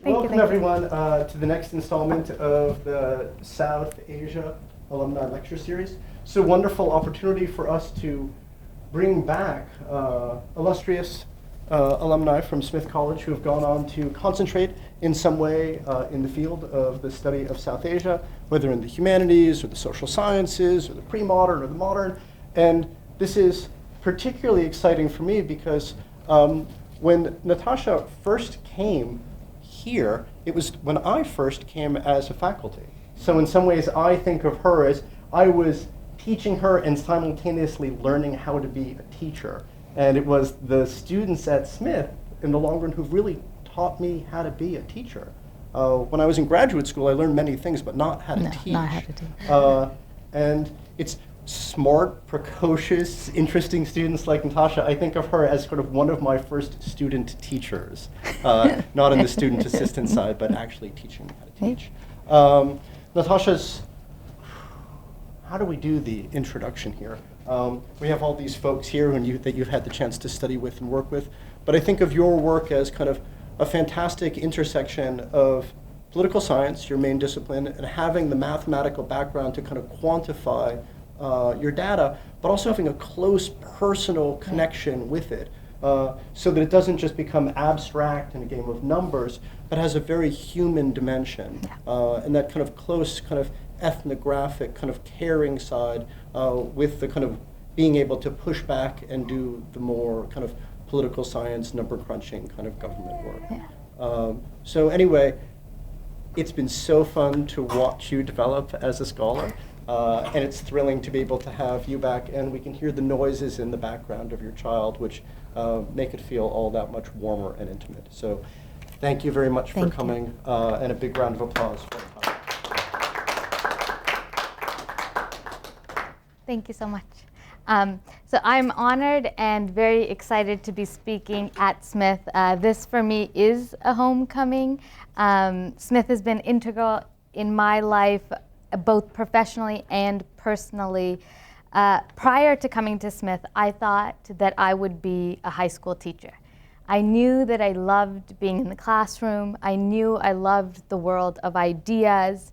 Welcome everyone to the next installment of the South Asia Alumni Lecture Series. It's a wonderful opportunity for us to bring back illustrious alumni from Smith College who have gone on to concentrate in some way in the field of the study of South Asia, whether in the humanities or the social sciences or the pre-modern or the modern. And this is particularly exciting for me because when Natasha first came here, it was when I first came as a faculty. So in some ways I think of her as I was teaching her and simultaneously learning how to be a teacher. And it was the students at Smith in the long run who really taught me how to be a teacher. When I was in graduate school, I learned many things, but not how to teach. Not how to teach. And it's smart, precocious, interesting students like Natasha. I think of her as sort of one of my first student teachers, not on the student assistant side, but actually teaching me how to teach. Natasha's, how do we do the introduction here? We have all these folks here that you've had the chance to study with and work with, but I think of your work as kind of a fantastic intersection of political science, your main discipline, and having the mathematical background to kind of quantify your data, but also having a close personal connection with it, so that it doesn't just become abstract and a game of numbers, but has a very human dimension, and that kind of close kind of ethnographic kind of caring side with the kind of being able to push back and do the more kind of political science, number crunching kind of government work. So anyway, it's been so fun to watch you develop as a scholar. And it's thrilling to be able to have you back, and we can hear the noises in the background of your child, which make it feel all that much warmer and intimate. So thank you very much for coming, and a big round of applause for Natasha. Thank you so much. So I'm honored and very excited to be speaking at Smith. This for me is a homecoming. Smith has been integral in my life, both professionally and personally. Prior to coming to Smith, I thought that I would be a high school teacher. I knew that I loved being in the classroom. I knew I loved the world of ideas.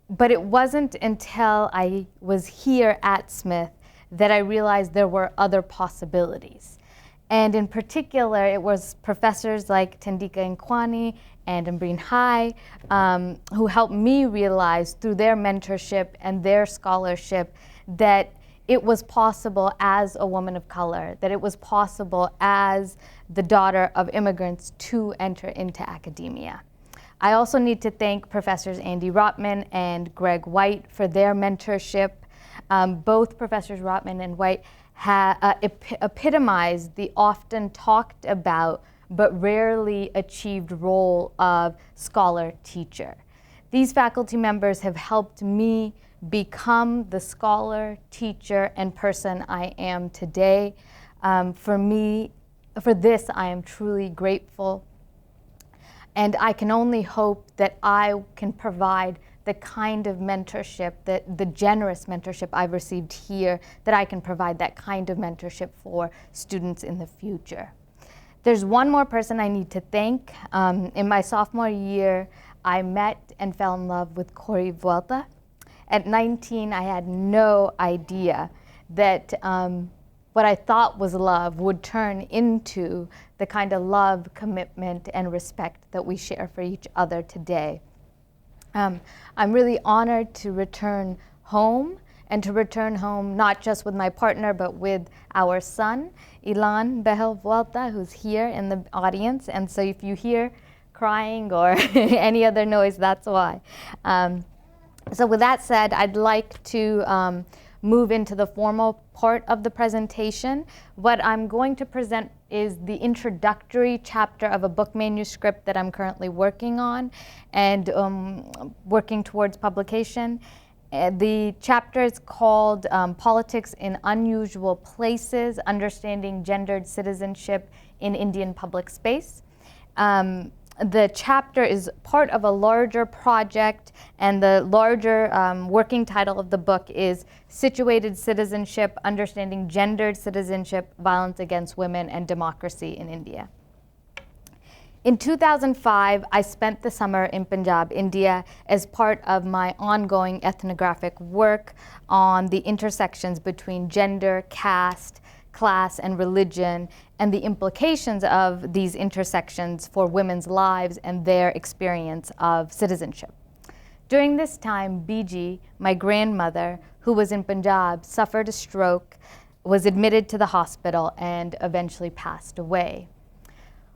But it wasn't until I was here at Smith that I realized there were other possibilities. And in particular, it was professors like Tendika Nkwani and Ambreen Hai who helped me realize through their mentorship and their scholarship that it was possible as a woman of color, that it was possible as the daughter of immigrants to enter into academia. I also need to thank Professors Andy Rotman and Greg White for their mentorship. Both Professors Rotman and White epitomized the often talked about but rarely achieved role of scholar-teacher. These faculty members have helped me become the scholar, teacher, and person I am today. For this, I am truly grateful. And I can only hope that I can provide the kind of mentorship, the generous mentorship I've received here, that I can provide that kind of mentorship for students in the future. There's one more person I need to thank. In my sophomore year, I met and fell in love with Corey Vuelta. At 19, I had no idea that what I thought was love would turn into the kind of love, commitment, and respect that we share for each other today. I'm really honored to return home, and to return home not just with my partner, but with our son, Ilan Behl Vuelta, who's here in the audience. And so if you hear crying or any other noise, that's why. So with that said, I'd like to move into the formal part of the presentation. What I'm going to present is the introductory chapter of a book manuscript that I'm currently working on and working towards publication. The chapter is called Politics in Unusual Places, Understanding Gendered Citizenship in Indian Public Space. The chapter is part of a larger project, and the larger working title of the book is Situated Citizenship, Understanding Gendered Citizenship, Violence Against Women, and Democracy in India. In 2005, I spent the summer in Punjab, India, as part of my ongoing ethnographic work on the intersections between gender, caste, class, and religion, and the implications of these intersections for women's lives and their experience of citizenship. During this time, Biji, my grandmother, who was in Punjab, suffered a stroke, was admitted to the hospital, and eventually passed away.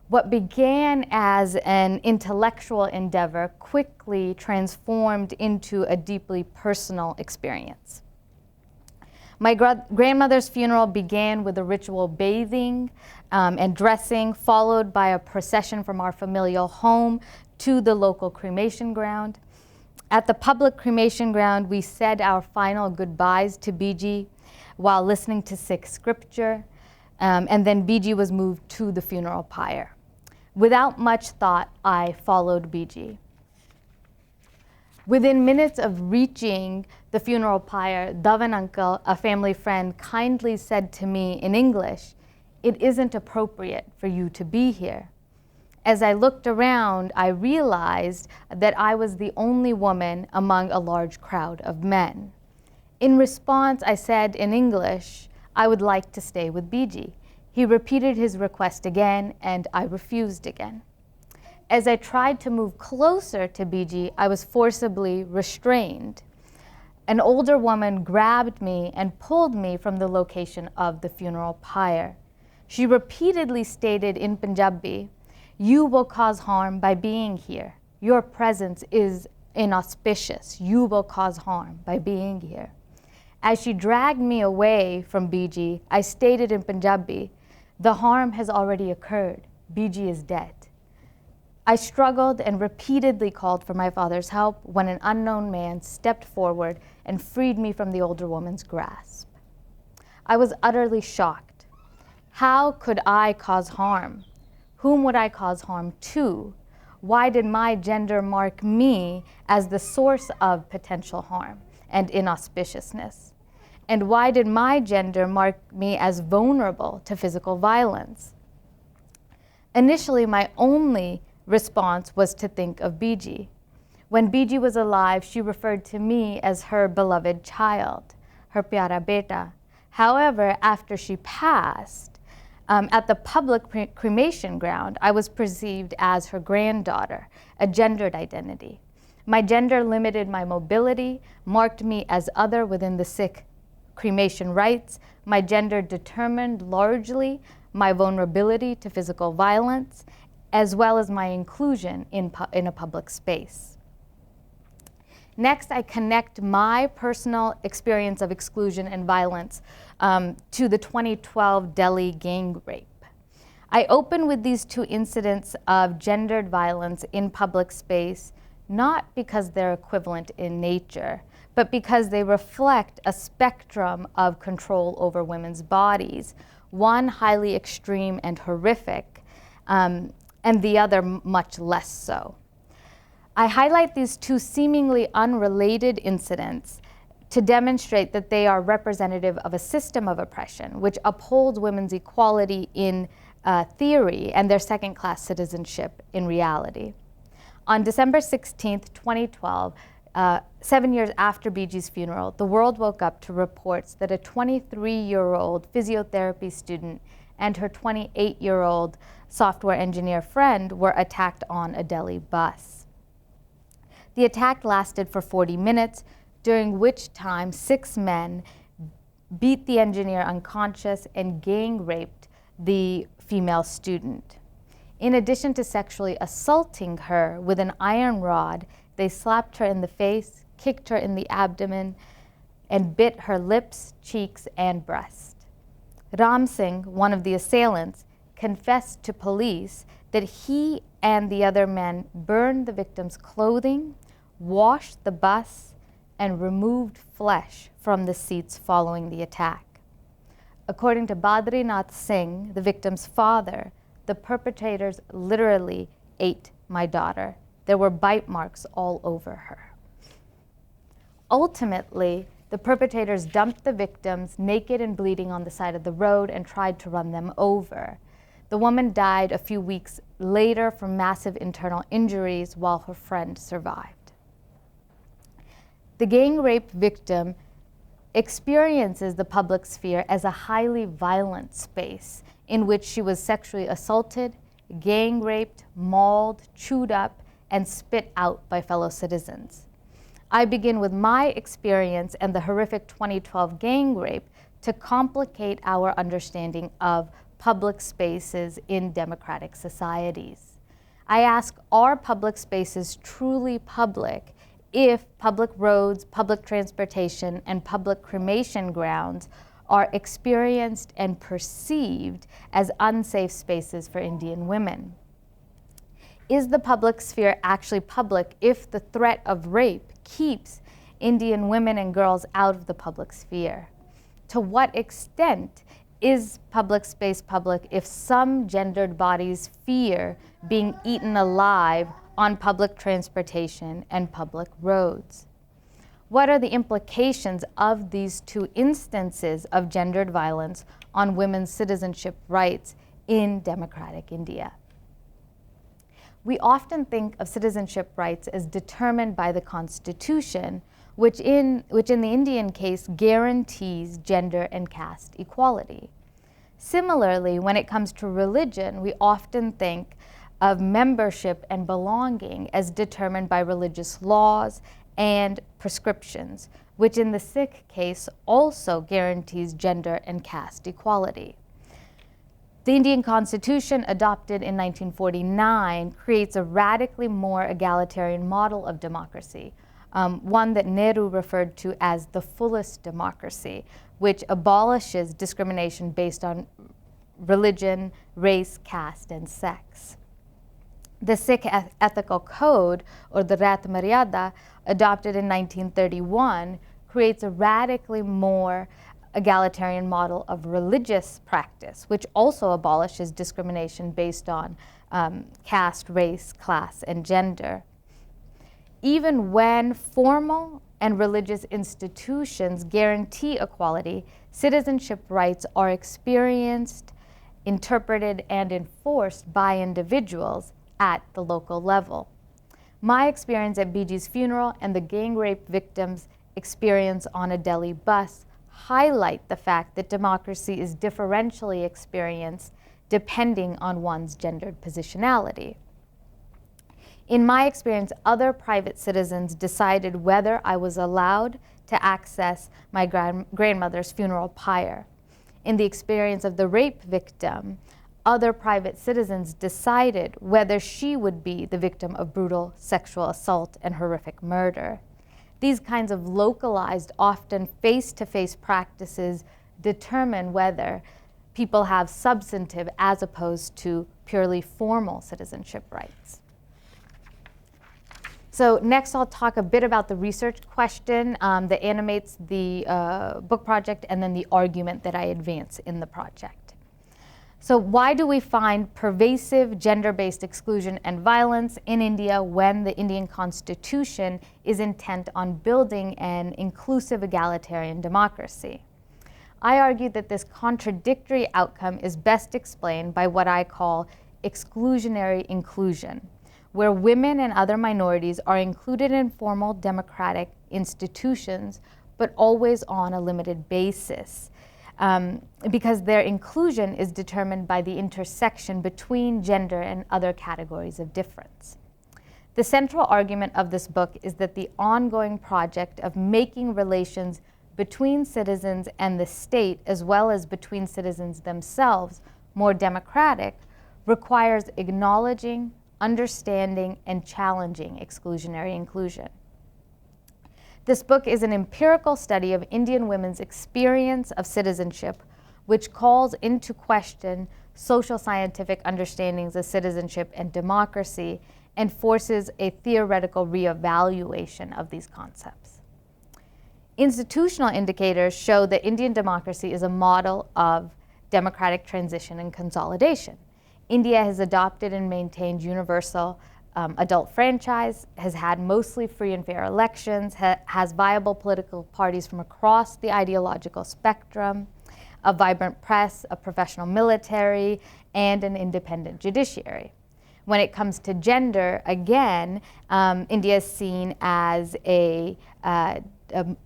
What began as an intellectual endeavor quickly transformed into a deeply personal experience. My grandmother's funeral began with a ritual bathing and dressing, followed by a procession from our familial home to the local cremation ground. At the public cremation ground, we said our final goodbyes to Biji while listening to Sikh scripture, and then Biji was moved to the funeral pyre. Without much thought, I followed Biji. Within minutes of reaching the funeral pyre, Dhawan uncle, a family friend, kindly said to me in English, "It isn't appropriate for you to be here." As I looked around, I realized that I was the only woman among a large crowd of men. In response, I said in English, I would like to stay with Biji. He repeated his request again, and I refused again. As I tried to move closer to Biji, I was forcibly restrained. An older woman grabbed me and pulled me from the location of the funeral pyre. She repeatedly stated in Punjabi, "You will cause harm by being here. Your presence is inauspicious. You will cause harm by being here." As she dragged me away from Biji, I stated in Punjabi, "The harm has already occurred. Biji is dead." I struggled and repeatedly called for my father's help when an unknown man stepped forward and freed me from the older woman's grasp. I was utterly shocked. How could I cause harm? Whom would I cause harm to? Why did my gender mark me as the source of potential harm and inauspiciousness? And why did my gender mark me as vulnerable to physical violence? Initially, my only response was to think of Biji. When Biji was alive, she referred to me as her beloved child, her pyara beta. However, after she passed, at the public cremation ground, I was perceived as her granddaughter, a gendered identity. My gender limited my mobility, marked me as other within the Sikh cremation rites. My gender determined largely my vulnerability to physical violence, as well as my inclusion in a public space. Next, I connect my personal experience of exclusion and violence to the 2012 Delhi gang rape. I open with these two incidents of gendered violence in public space, not because they're equivalent in nature, but because they reflect a spectrum of control over women's bodies, one highly extreme and horrific, and the other much less so. I highlight these two seemingly unrelated incidents to demonstrate that they are representative of a system of oppression which upholds women's equality in theory and their second-class citizenship in reality. On December 16th, 2012, 7 years after Biji's funeral, the world woke up to reports that a 23-year-old physiotherapy student and her 28-year-old software engineer friend were attacked on a Delhi bus. The attack lasted for 40 minutes, during which time 6 men beat the engineer unconscious and gang raped the female student. In addition to sexually assaulting her with an iron rod, they slapped her in the face, kicked her in the abdomen, and bit her lips, cheeks, and breast. Ram Singh, one of the assailants, confessed to police that he and the other men burned the victim's clothing, washed the bus, and removed flesh from the seats following the attack. According to Badrinath Singh, the victim's father, the perpetrators literally ate my daughter. There were bite marks all over her. Ultimately, the perpetrators dumped the victims naked and bleeding on the side of the road and tried to run them over. The woman died a few weeks later from massive internal injuries while her friend survived. The gang rape victim experiences the public sphere as a highly violent space in which she was sexually assaulted, gang raped, mauled, chewed up, and spit out by fellow citizens. I begin with my experience and the horrific 2012 gang rape to complicate our understanding of public spaces in democratic societies. I ask, are public spaces truly public if public roads, public transportation, and public cremation grounds are experienced and perceived as unsafe spaces for Indian women? Is the public sphere actually public if the threat of rape keeps Indian women and girls out of the public sphere? To what extent is public space public if some gendered bodies fear being eaten alive on public transportation and public roads? What are the implications of these two instances of gendered violence on women's citizenship rights in democratic India? We often think of citizenship rights as determined by the Constitution, which in the Indian case guarantees gender and caste equality. Similarly, when it comes to religion, we often think of membership and belonging as determined by religious laws and prescriptions, which in the Sikh case also guarantees gender and caste equality. The Indian Constitution, adopted in 1949, creates a radically more egalitarian model of democracy, one that Nehru referred to as the fullest democracy, which abolishes discrimination based on religion, race, caste, and sex. The Sikh Ethical Code, or the Rat Maryada, adopted in 1931, creates a radically more egalitarian model of religious practice, which also abolishes discrimination based on caste, race, class, and gender. Even when formal and religious institutions guarantee equality, citizenship rights are experienced, interpreted, and enforced by individuals at the local level. My experience at Biji's funeral and the gang rape victims' experience on a Delhi bus highlight the fact that democracy is differentially experienced depending on one's gendered positionality. In my experience, other private citizens decided whether I was allowed to access my grandmother's funeral pyre. In the experience of the rape victim, other private citizens decided whether she would be the victim of brutal sexual assault and horrific murder. These kinds of localized, often face-to-face practices determine whether people have substantive as opposed to purely formal citizenship rights. So next I'll talk a bit about the research question that animates the book project and then the argument that I advance in the project. So why do we find pervasive gender-based exclusion and violence in India when the Indian Constitution is intent on building an inclusive egalitarian democracy? I argue that this contradictory outcome is best explained by what I call exclusionary inclusion, where women and other minorities are included in formal democratic institutions, but always on a limited basis. Because their inclusion is determined by the intersection between gender and other categories of difference. The central argument of this book is that the ongoing project of making relations between citizens and the state, as well as between citizens themselves, more democratic, requires acknowledging, understanding, and challenging exclusionary inclusion. This book is an empirical study of Indian women's experience of citizenship, which calls into question social scientific understandings of citizenship and democracy and forces a theoretical reevaluation of these concepts. Institutional indicators show that Indian democracy is a model of democratic transition and consolidation. India has adopted and maintained universal adult franchise, has had mostly free and fair elections, has viable political parties from across the ideological spectrum, a vibrant press, a professional military, and an independent judiciary. When it comes to gender, again, India is seen as a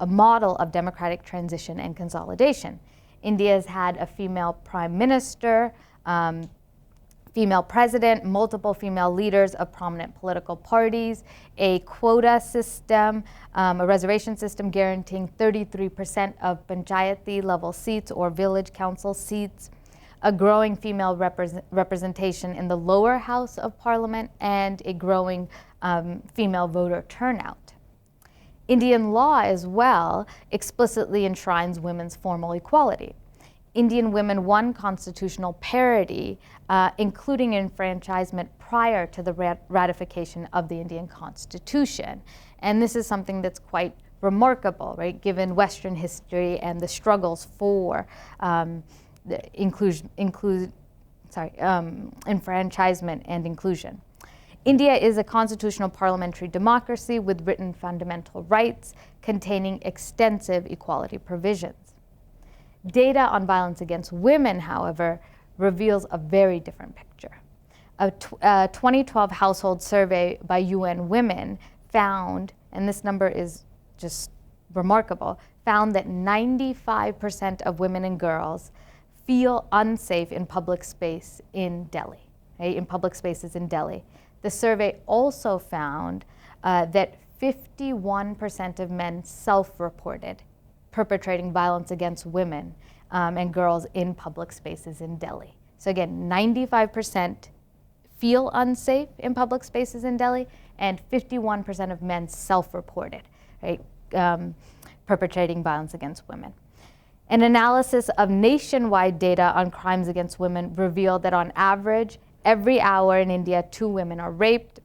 model of democratic transition and consolidation. India has had a female prime minister, female president, multiple female leaders of prominent political parties, a quota system, a reservation system guaranteeing 33% of panchayati level seats or village council seats, a growing female representation in the lower house of parliament, and a growing female voter turnout. Indian law as well explicitly enshrines women's formal equality. Indian women won constitutional parity, including enfranchisement prior to the ratification of the Indian Constitution. And this is something that's quite remarkable, right, given Western history and the struggles for enfranchisement and inclusion. India is a constitutional parliamentary democracy with written fundamental rights containing extensive equality provisions. Data on violence against women, however, reveals a very different picture. A 2012 household survey by UN Women found, and this number is just remarkable, found that 95% of women and girls feel unsafe in public space in Delhi, right, in public spaces in Delhi. The survey also found that 51% of men self-reported perpetrating violence against women and girls in public spaces in Delhi. So again, 95% feel unsafe in public spaces in Delhi, and 51% of men self-reported, right, perpetrating violence against women. An analysis of nationwide data on crimes against women revealed that on average, every hour in India, 2 women are raped,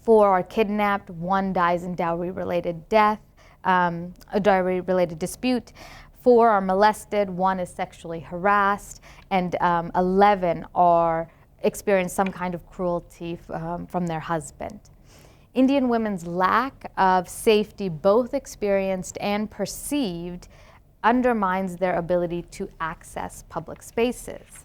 4 are kidnapped, 1 dies in dowry-related death, a dowry-related dispute, 4 are molested, 1 is sexually harassed, and 11 experience some kind of cruelty from their husband. Indian women's lack of safety, both experienced and perceived, undermines their ability to access public spaces.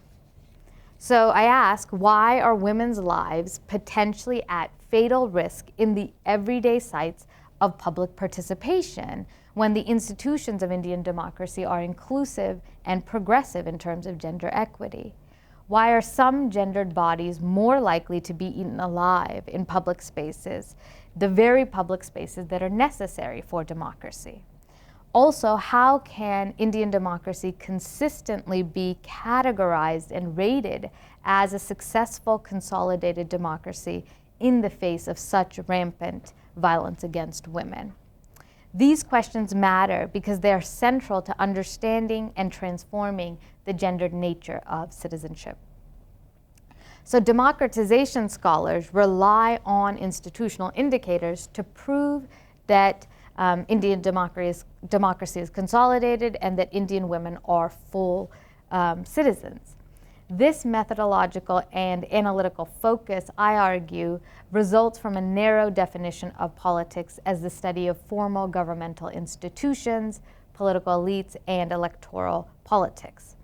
So I ask, why are women's lives potentially at fatal risk in the everyday sites of public participation when the institutions of Indian democracy are inclusive and progressive in terms of gender equity? Why are some gendered bodies more likely to be eaten alive in public spaces, the very public spaces that are necessary for democracy? Also, how can Indian democracy consistently be categorized and rated as a successful consolidated democracy in the face of such rampant violence against women? These questions matter because they are central to understanding and transforming the gendered nature of citizenship. So democratization scholars rely on institutional indicators to prove that Indian democracy is consolidated and that Indian women are full citizens. This methodological and analytical focus, I argue, results from a narrow definition of politics as the study of formal governmental institutions, political elites, and electoral politics.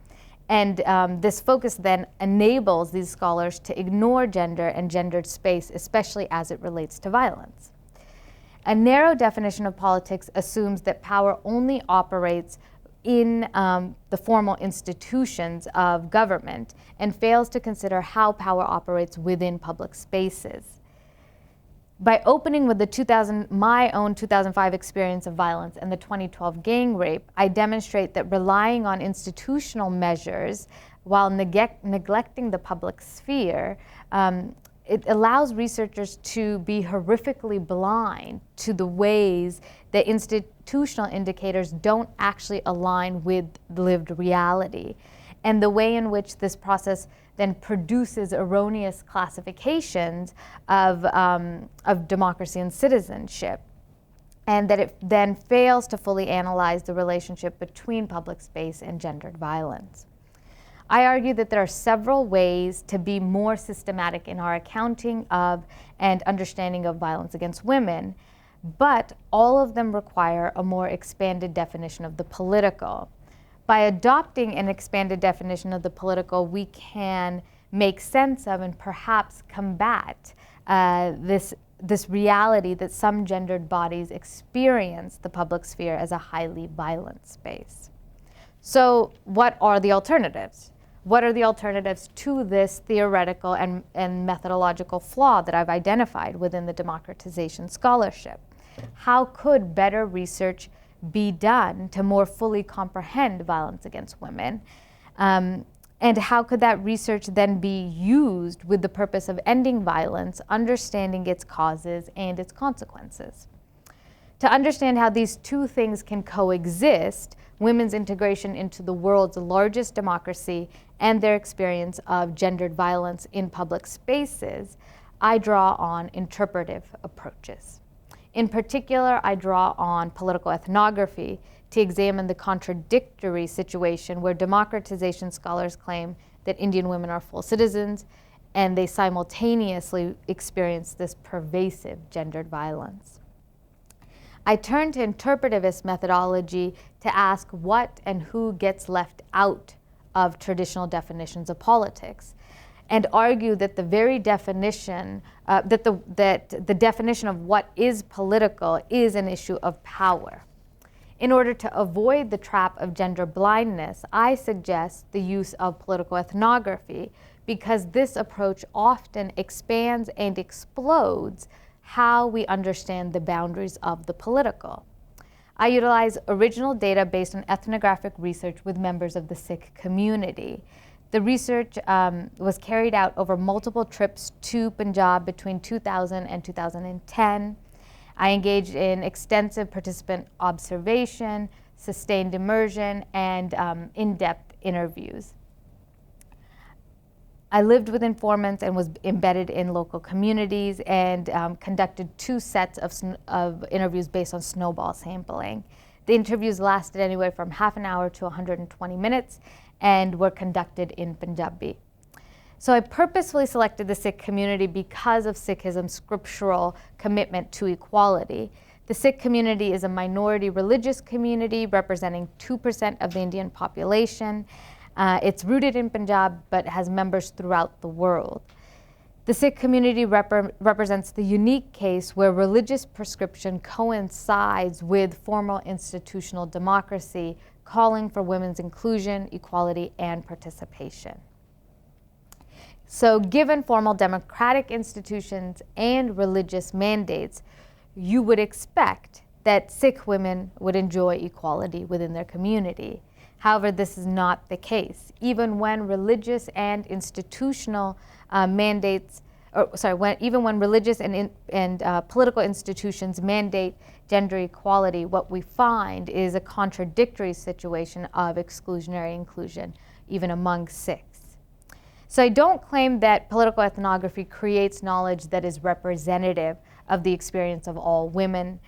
And this focus then enables these scholars to ignore gender and gendered space, especially as it relates to violence. A narrow definition of politics assumes that power only operates in the formal institutions of government and fails to consider how power operates within public spaces. By opening with my own 2005 experience of violence and the 2012 gang rape, I demonstrate that relying on institutional measures while neglecting the public sphere, it allows researchers to be horrifically blind to the ways that institutional indicators don't actually align with lived reality, and the way in which this process then produces erroneous classifications of democracy and citizenship, and that it then fails to fully analyze the relationship between public space and gendered violence. I argue that there are several ways to be more systematic in our accounting of and understanding of violence against women, but all of them require a more expanded definition of the political. By adopting an expanded definition of the political, we can make sense of and perhaps combat this reality that some gendered bodies experience the public sphere as a highly violent space. So what are the alternatives? What are the alternatives to this theoretical and methodological flaw that I've identified within the democratization scholarship? How could better research be done to more fully comprehend violence against women? And how could that research then be used with the purpose of ending violence, understanding its causes and its consequences? To understand how these two things can coexist, women's integration into the world's largest democracy and their experience of gendered violence in public spaces, I draw on interpretive approaches. In particular, I draw on political ethnography to examine the contradictory situation where democratization scholars claim that Indian women are full citizens, and they simultaneously experience this pervasive gendered violence. I turn to interpretivist methodology to ask what and who gets left out of traditional definitions of politics, and argue that the very definition, that the definition of what is political is an issue of power. In order to avoid the trap of gender blindness, I suggest the use of political ethnography, because this approach often expands and explodes how we understand the boundaries of the political. I utilize original data based on ethnographic research with members of the Sikh community. The research was carried out over multiple trips to Punjab between 2000 and 2010. I engaged in extensive participant observation, sustained immersion, and in-depth interviews. I lived with informants and was embedded in local communities and conducted 2 sets of interviews based on snowball sampling. The interviews lasted anywhere from half an hour to 120 minutes and were conducted in Punjabi. So I purposefully selected the Sikh community because of Sikhism's scriptural commitment to equality. The Sikh community is a minority religious community representing 2% of the Indian population. It's rooted in Punjab but has members throughout the world. The Sikh community represents the unique case where religious prescription coincides with formal institutional democracy, calling for women's inclusion, equality, and participation. So given formal democratic institutions and religious mandates, you would expect that Sikh women would enjoy equality within their community. However, this is not the case. Even when religious and institutional even when religious and political institutions mandate gender equality, what we find is a contradictory situation of exclusionary inclusion, even among Sikhs. So I don't claim that political ethnography creates knowledge that is representative of the experience of all women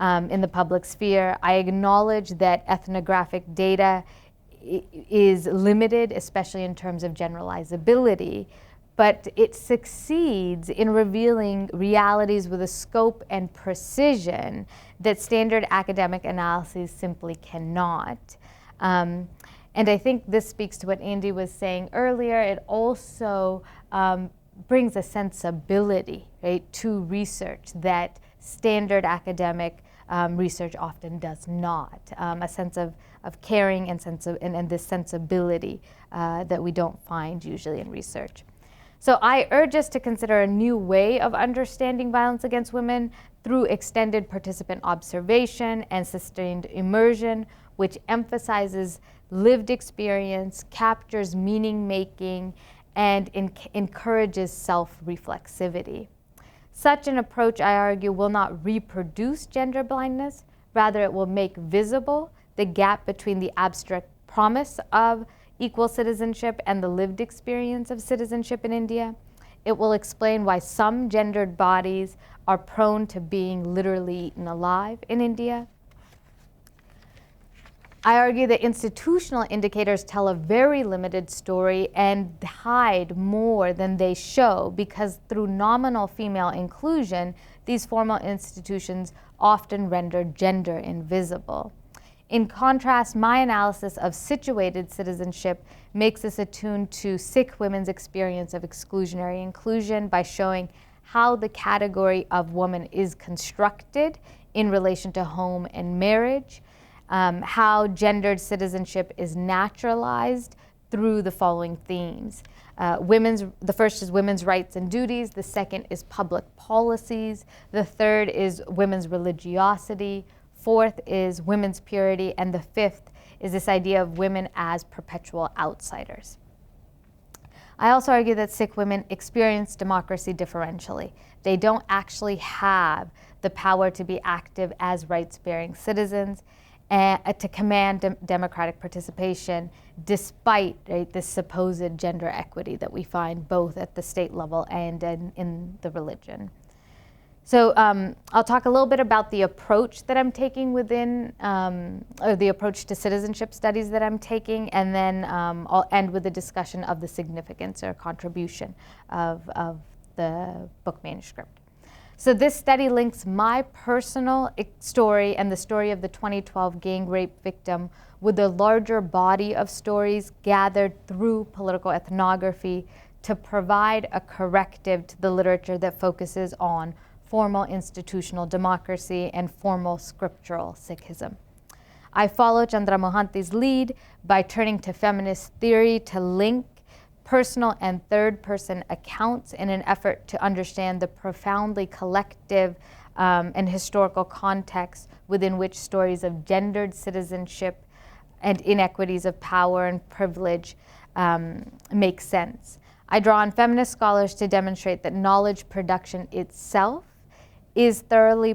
in the public sphere. I acknowledge that ethnographic data is limited, especially in terms of generalizability, but it succeeds in revealing realities with a scope and precision that standard academic analyses simply cannot. And I think this speaks to what Andy was saying earlier. It also brings a sensibility, right, to research that standard academic research often does not. A sense of caring and this sensibility that we don't find usually in research. So I urge us to consider a new way of understanding violence against women through extended participant observation and sustained immersion, which emphasizes lived experience, captures meaning making, and encourages self-reflexivity. Such an approach, I argue, will not reproduce gender blindness. Rather, it will make visible the gap between the abstract promise of equal citizenship and the lived experience of citizenship in India. It will explain why some gendered bodies are prone to being literally eaten alive in India. I argue that institutional indicators tell a very limited story and hide more than they show, because through nominal female inclusion, these formal institutions often render gender invisible. In contrast, my analysis of situated citizenship makes us attuned to Sikh women's experience of exclusionary inclusion by showing how the category of woman is constructed in relation to home and marriage, how gendered citizenship is naturalized through the following themes. The first is women's rights and duties, the second is public policies, the third is women's religiosity, fourth is women's purity, and the fifth is this idea of women as perpetual outsiders. I also argue that Sikh women experience democracy differentially. They don't actually have the power to be active as rights-bearing citizens and to command democratic participation, despite this supposed gender equity that we find both at the state level and in the religion. So I'll talk a little bit about the approach that I'm taking within, or the approach to citizenship studies that I'm taking, and then I'll end with a discussion of the significance or contribution of the book manuscript. So this study links my personal story and the story of the 2012 gang rape victim with a larger body of stories gathered through political ethnography to provide a corrective to the literature that focuses on formal institutional democracy and formal scriptural Sikhism. I follow Chandra Mohanty's lead by turning to feminist theory to link personal and third-person accounts in an effort to understand the profoundly collective and historical context within which stories of gendered citizenship and inequities of power and privilege make sense. I draw on feminist scholars to demonstrate that knowledge production itself is thoroughly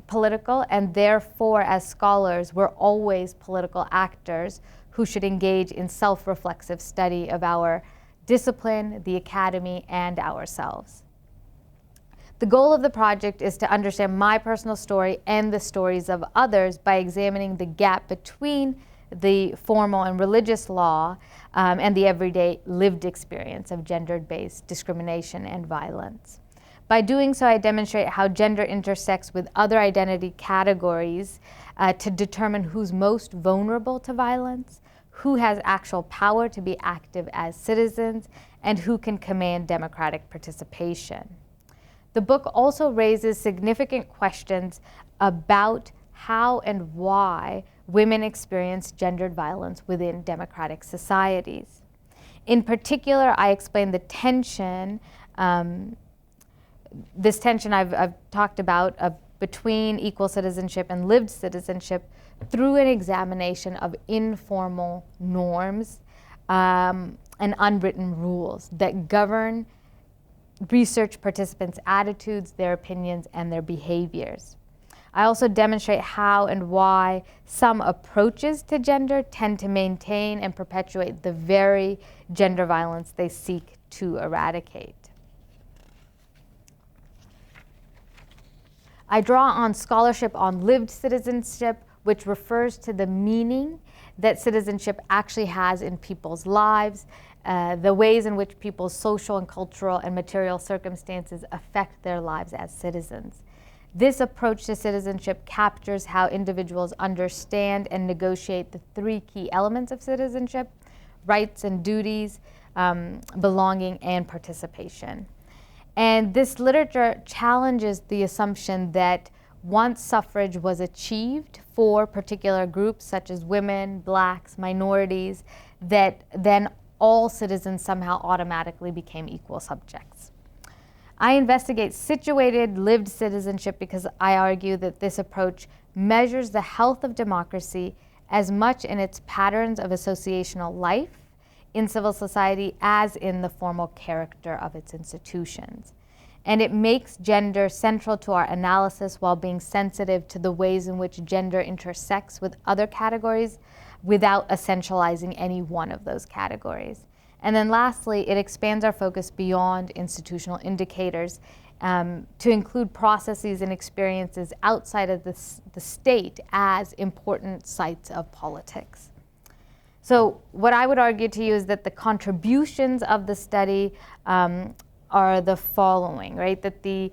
political, and therefore, as scholars, we're always political actors who should engage in self-reflexive study of our discipline, the academy, and ourselves. The goal of the project is to understand my personal story and the stories of others by examining the gap between the formal and religious law and the everyday lived experience of gender-based discrimination and violence. By doing so, I demonstrate how gender intersects with other identity categories to determine who's most vulnerable to violence, who has actual power to be active as citizens, and who can command democratic participation. The book also raises significant questions about how and why women experience gendered violence within democratic societies. In particular, I explain the tension this tension I've talked about between equal citizenship and lived citizenship through an examination of informal norms and unwritten rules that govern research participants' attitudes, their opinions, and their behaviors. I also demonstrate how and why some approaches to gender tend to maintain and perpetuate the very gender violence they seek to eradicate. I draw on scholarship on lived citizenship, which refers to the meaning that citizenship actually has in people's lives, the ways in which people's social and cultural and material circumstances affect their lives as citizens. This approach to citizenship captures how individuals understand and negotiate the three key elements of citizenship: rights and duties, belonging, and participation. And this literature challenges the assumption that once suffrage was achieved for particular groups such as women, blacks, minorities, that then all citizens somehow automatically became equal subjects. I investigate situated lived citizenship because I argue that this approach measures the health of democracy as much in its patterns of associational life in civil society as in the formal character of its institutions. And it makes gender central to our analysis while being sensitive to the ways in which gender intersects with other categories without essentializing any one of those categories. And then lastly, it expands our focus beyond institutional indicators to include processes and experiences outside of the state as important sites of politics. So what I would argue to you is that the contributions of the study are the following, right? That the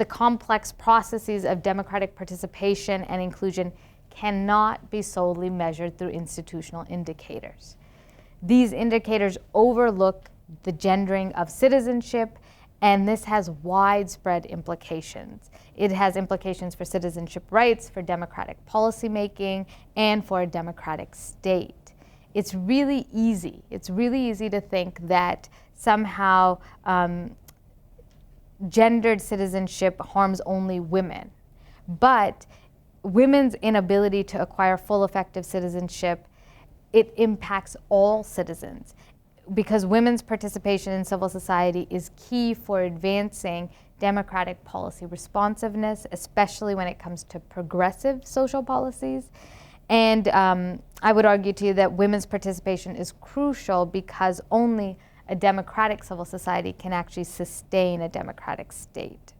complex processes of democratic participation and inclusion cannot be solely measured through institutional indicators. These indicators overlook the gendering of citizenship, and this has widespread implications. It has implications for citizenship rights, for democratic policymaking, and for a democratic state. It's really easy to think that somehow gendered citizenship harms only women. But women's inability to acquire full effective citizenship, it impacts all citizens, because women's participation in civil society is key for advancing democratic policy responsiveness, especially when it comes to progressive social policies. And I would argue to you that women's participation is crucial because only a democratic civil society can actually sustain a democratic state.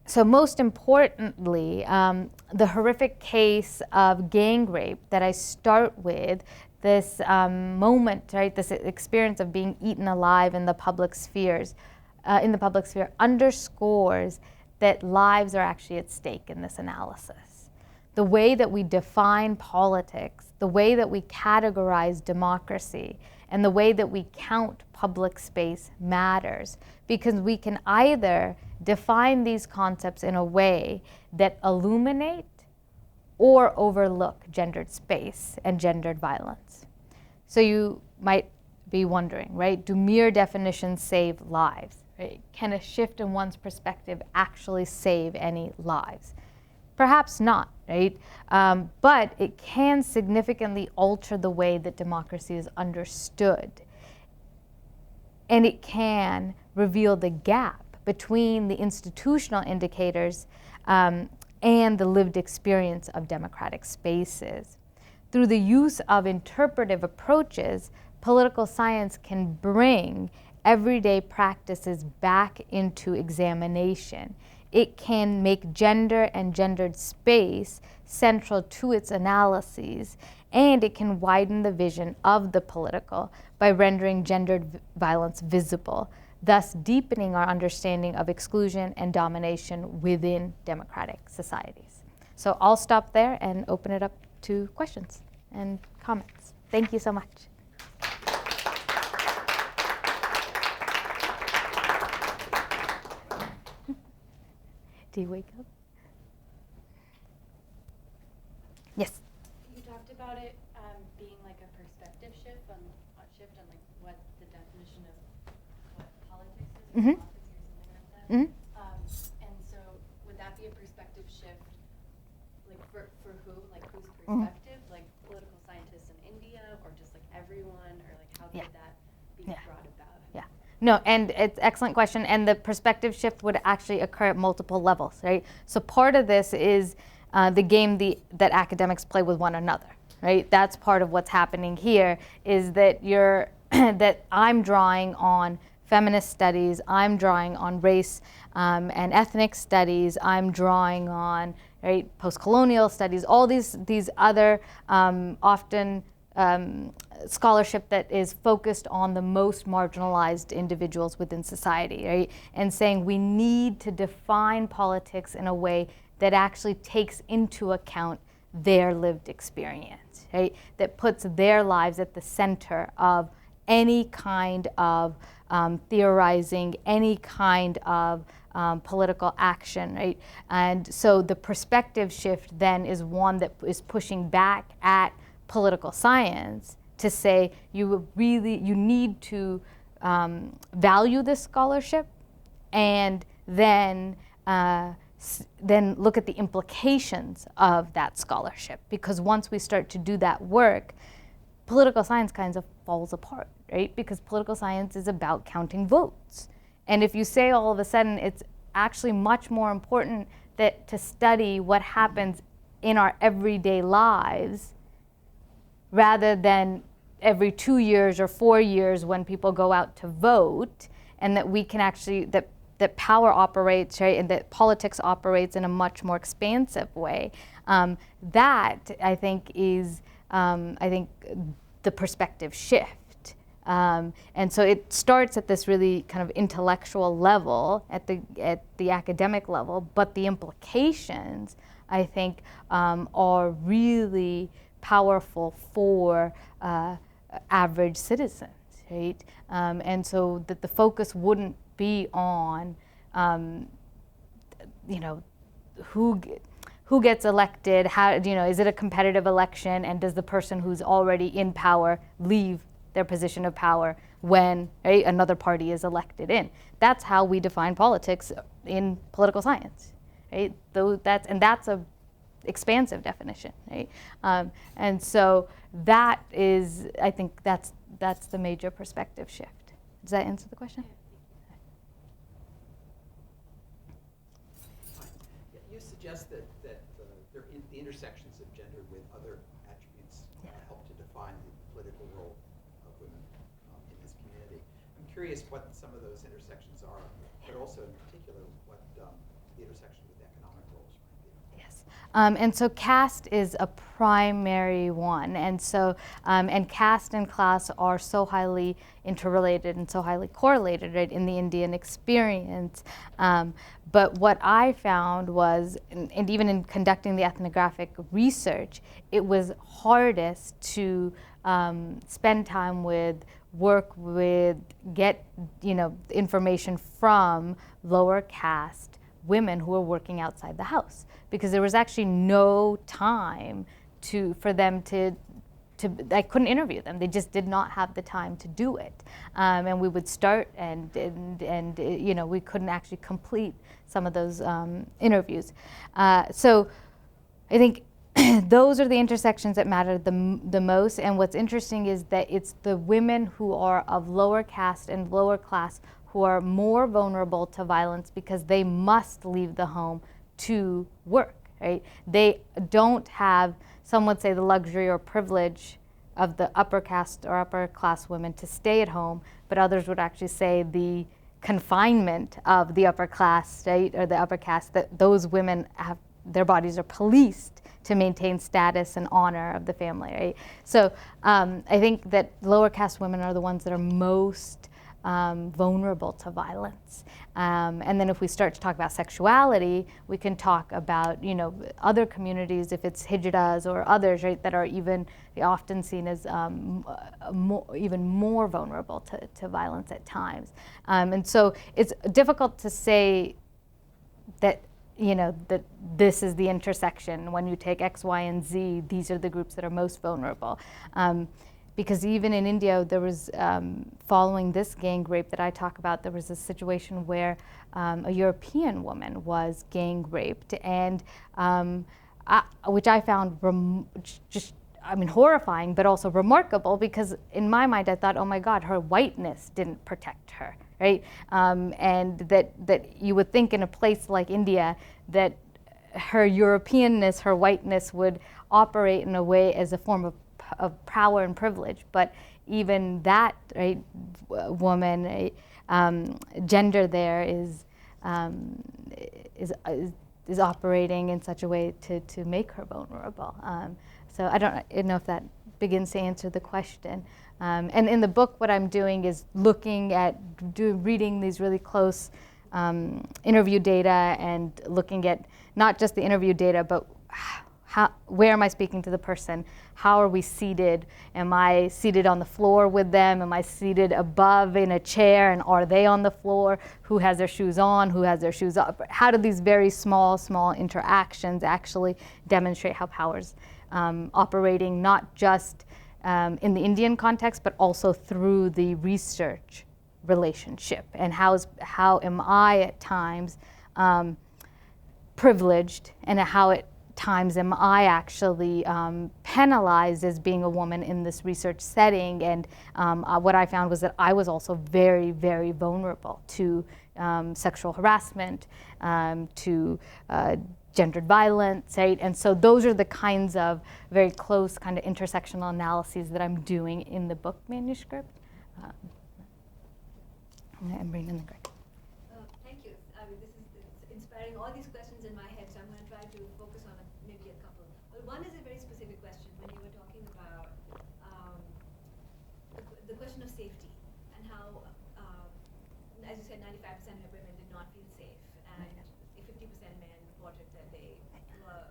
So most importantly, the horrific case of gang rape that I start with, this moment, right, this experience of being eaten alive in the public sphere, underscores that lives are actually at stake in this analysis. The way that we define politics, the way that we categorize democracy, and the way that we count public space matters, because we can either define these concepts in a way that illuminate or overlook gendered space and gendered violence. So you might be wondering, right, do mere definitions save lives? Right? Can a shift in one's perspective actually save any lives? Perhaps not, right? But it can significantly alter the way that democracy is understood. And it can reveal the gap between the institutional indicators and the lived experience of democratic spaces. Through the use of interpretive approaches, political science can bring everyday practices back into examination. It can make gender and gendered space central to its analyses, and it can widen the vision of the political by rendering gendered violence visible, thus deepening our understanding of exclusion and domination within democratic societies. So I'll stop there and open it up to questions and comments. Thank you so much. Do you wake up? Yes. You talked about it being like a perspective shift on like what the definition of what politics is, Mm-hmm. or something like that. Mm-hmm. And so would that be a perspective shift, like for who, like whose Mm-hmm. perspective, like political scientists in India, or just like everyone, or like how could that be brought about? Yeah. No, and it's an excellent question, and the perspective shift would actually occur at multiple levels, right? So part of this is the game that academics play with one another, right? That's part of what's happening here, is that that I'm drawing on feminist studies, I'm drawing on race and ethnic studies, I'm drawing on, right, post-colonial studies, all these other often scholarship that is focused on the most marginalized individuals within society, right? And saying we need to define politics in a way that actually takes into account their lived experience, right? That puts their lives at the center of any kind of theorizing, any kind of political action, right? And so the perspective shift then is one that is pushing back at political science to say you need to value this scholarship, and then look at the implications of that scholarship. Because once we start to do that work, political science kind of falls apart, right? Because political science is about counting votes. And if you say all of a sudden it's actually much more important to study what happens in our everyday lives rather than every 2 years or 4 years when people go out to vote, and that we can actually, that power operates, right, and that politics operates in a much more expansive way. That, I think, is, the perspective shift And so it starts at this really kind of intellectual level, at the academic level, but the implications, I think, are really powerful for average citizens, right? And so that the focus wouldn't be on, who gets elected, how, is it a competitive election, and does the person who's already in power leave their position of power when, right, another party is elected in? That's how we define politics in political science, right? That's a expansive definition, right? And so that is, I think that's the major perspective shift. Does that answer the question? You suggest that the intersections of gender with other attributes help to define the political role of women in this community. I'm curious what some of those intersections are, but also in particular what the intersection with economic roles might be. Yes. And so caste is a primary one, and so and caste and class are so highly interrelated and so highly correlated, right, in the Indian experience. But what I found was, and even in conducting the ethnographic research, it was hardest to spend time with, work with, get information from lower caste women who were working outside the house, because there was actually no time for them to I couldn't interview them. They just did not have the time to do it. And we would start and we couldn't actually complete some of those interviews. So I think those are the intersections that matter the most. And what's interesting is that it's the women who are of lower caste and lower class who are more vulnerable to violence because they must leave the home to work, right? They don't have, some would say, the luxury or privilege of the upper caste or upper class women to stay at home, but others would actually say the confinement of the upper class, right, or the upper caste, that those women have, their bodies are policed to maintain status and honor of the family, right? So I think that lower caste women are the ones that are most vulnerable to violence. And then if we start to talk about sexuality, we can talk about, other communities, if it's Hijras or others, right, that are even often seen as even more vulnerable to violence at times. And so it's difficult to say that, that this is the intersection. When you take X, Y, and Z, these are the groups that are most vulnerable. Because even in India, there was, following this gang rape that I talk about, there was a situation where a European woman was gang raped, and which I found horrifying, but also remarkable, because in my mind I thought, oh my God, her whiteness didn't protect her, right? And that you would think in a place like India that her Europeanness, her whiteness would operate in a way as a form of power and privilege, but even that, right, woman, gender there is operating in such a way to make her vulnerable. So I don't know if that begins to answer the question. And in the book, what I'm doing is looking at reading these really close interview data and looking at not just the interview data, but where am I speaking to the person? How are we seated? Am I seated on the floor with them? Am I seated above in a chair, and are they on the floor? Who has their shoes on? Who has their shoes up? How do these very small interactions actually demonstrate how power's operating, not just in the Indian context, but also through the research relationship? And how am I at times privileged, and how at times am I actually penalized as being a woman in this research setting? And what I found was that I was also very, very vulnerable to sexual harassment, to gendered violence, right? And so those are the kinds of very close kind of intersectional analyses that I'm doing in the book manuscript. I'm bringing the grade. Thank you. This is inspiring all these questions in my head, so I'm going to try to focus on maybe a couple. Well, one is a very specific question when you were talking about the question of safety. 25% of women did not feel safe, and 50% men reported that they were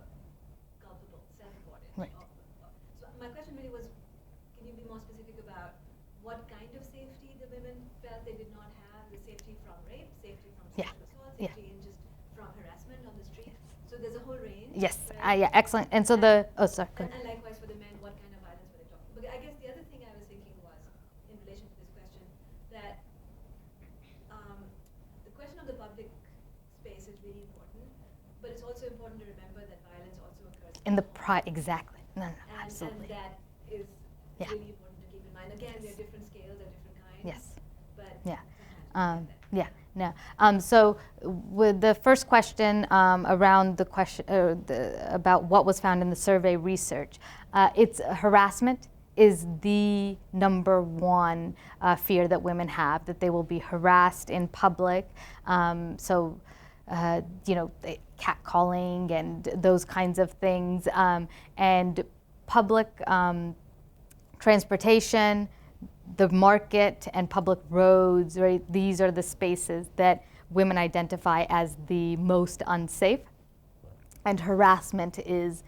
culpable, self-reported. Right. So my question really was, can you be more specific about what kind of safety the women felt they did not have? The safety from rape, safety from Yeah. sexual assault, Yeah. safety in just from harassment on the street. So there's a whole range. Yes. right? Yeah. Excellent. And so the sorry. Go And ahead. likewise for the men, what kind of violence were they talking? But I guess the other thing I was thinking was, in relation to this question, that the question of the public space is really important, but it's also important to remember that violence also occurs In the home. exactly. No. And Absolutely. that is Yeah. really important to keep in mind. Again, there are different scales, there are different kinds. Yes. But Yeah. sometimes we forget that. Yeah, no. So with the first question around the question about what was found in the survey research, it's harassment is the number one fear that women have, that they will be harassed in public. Catcalling and those kinds of things, and public transportation, the market and public roads, right? These are the spaces that women identify as the most unsafe. And harassment is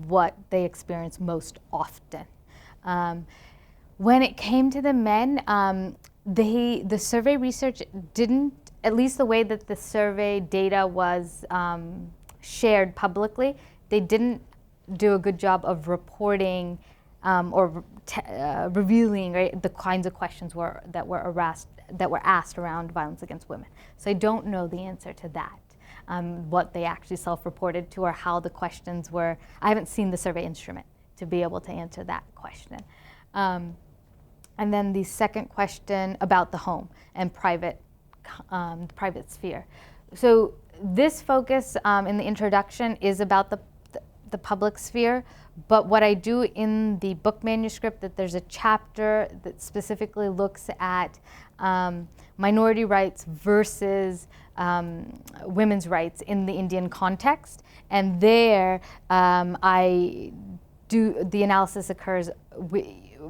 what they experience most often. When it came to the men, the survey research didn't, at least the way that the survey data was shared publicly, they didn't do a good job of reporting revealing, right, the kinds of questions that were asked around violence against women. So I don't know the answer to that, what they actually self-reported to or how the questions were. I haven't seen the survey instrument to be able to answer that question. And then the second question about the home and private sphere. So this focus in the introduction is about the public sphere. But what I do in the book manuscript, that there's a chapter that specifically looks at minority rights versus women's rights in the Indian context. And there, the analysis occurs